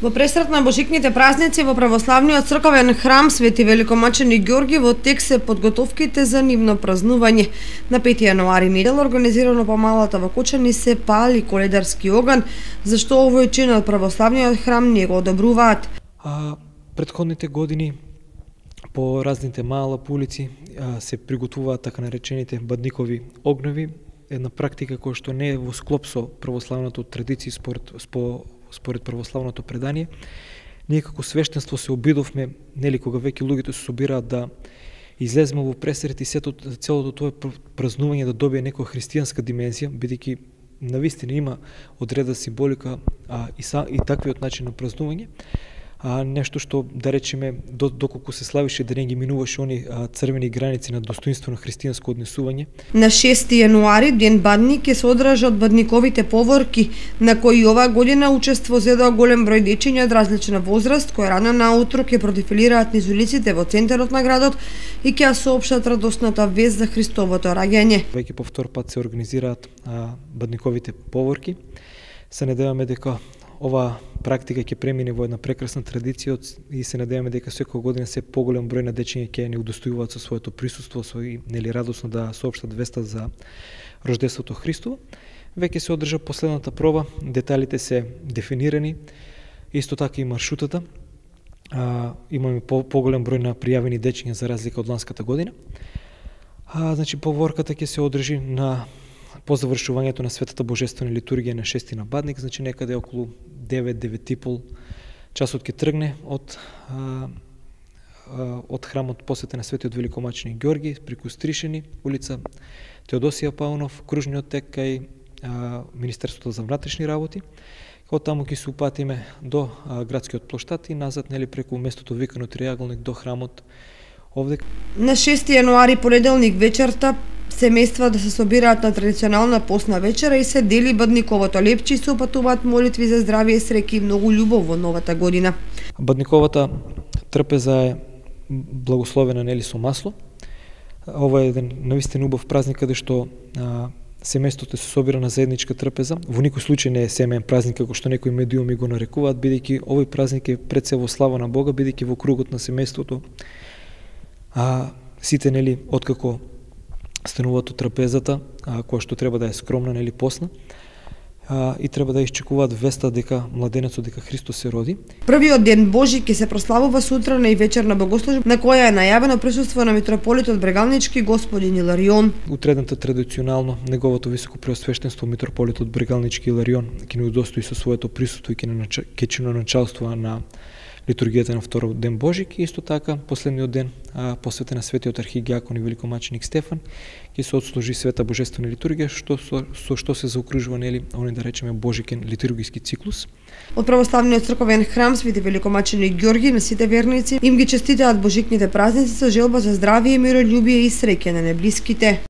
Во пресрет на божикните празници во православниот црковен храм Свети Великомаченик Ѓорги во тек се подготовките за нивно празнување. На 5 јануари недела организирано по малата во Кочани се пали коледарски оган, зашто овој чин од православниот храм не го одобруваат. Претходните години по разните мала улици се приготвуваат така наречените бадникови огнови, една практика која што не е во склоп со православната традиција според православното предание. Ние како свештенство се обидовме, нели кога веќе луѓето се собираат да излеземе во пресрет и целото тоа празнување да добие некоја христијанска димензија, бидејќи навистина има одредена символика и таквиот начин на празнување. Нешто што, да речеме, доколку се славише да не ги минуваше они црвени граници на достоинствено христијанско однесување. На 6 јануари, ден Бадник, ќе се одржа од бадниковите поворки, на кои оваа година учество зедоа голем број дечиња од различна возраст, кои рано наутро ќе продефилираат низ улиците во центарот на градот и ќе соопштат радосната вест за Христовото раѓање. Веќе по втор пат се организираат бадниковите поворки. Се надеваме дека ова практика ќе премине во една прекрасна традиција и се надеваме дека секоја година се поголем број на дечиња ќе не удостојуваат со своето присуство, нели радосно да соопштат веста за рождеството Христово. Веќе се одржа последната проба, деталите се дефинирани, исто така и маршрутата. Имаме поголем број на пријавени дечиња за разлика од ланската година. Значи поворката ќе се одржи по завршувањето на Светата Божествена литургија на 6 на Бадник, значи некаде околу 9-9:30 часот ќе тргне од храмот посветен на Светиот Великомаченик Ѓорги, преку Стришени, улица Теодосија Паунов, кружниот тек кај Министерството за внатрешни работи. Од таму ќе се упатиме до градскиот плоштад и назад, нели, преку местото викано триаголник до храмот овде. На 6 јануари понеделник вечерта семејства да се собираат на традиционална постна вечера и се дели бадниковото лепче и се упатуваат молитви за здравје, среќа и многу љубов во новата година. Бадниковата трпеза е благословена, нели, со масло. Ова е еден навистина убав празник каде што семејството се собира на заедничка трпеза. Во никој случај не е семеен празник како што некои медиуми го нарекуваат, бидејќи овој празник е пред се во слава на Бога, бидејќи во кругот на семејството сите, нели, откако стануваат од трапезата, која што треба да е скромна, нели, посна, и треба да исчекуваат веста дека младенецот, дека Христос се роди. Првиот ден Божи ќе се прославува сутрана и вечерна богослужба, на која е најавено присуство на митрополитот Брегалнички господин Иларион. Утредната традиционално неговото високо преосвештенство митрополитот Брегалнички Иларион ќе ни удостои со своето присуство и ќе чиноначалствува на литургијата на вториот ден Божик и исто така последниот ден посветен на светиот архидијакон и великомаченик Стефан ќе се отслужи света божествена литургија со што се заокружува, нели, да речеме божикен литургиски циклус. Од православниот црковен храм Свети Великомаченик Ѓорги на сите верници им ги честитаат божикните празници со желба за здравје, мирољубие и среќа на неблиските.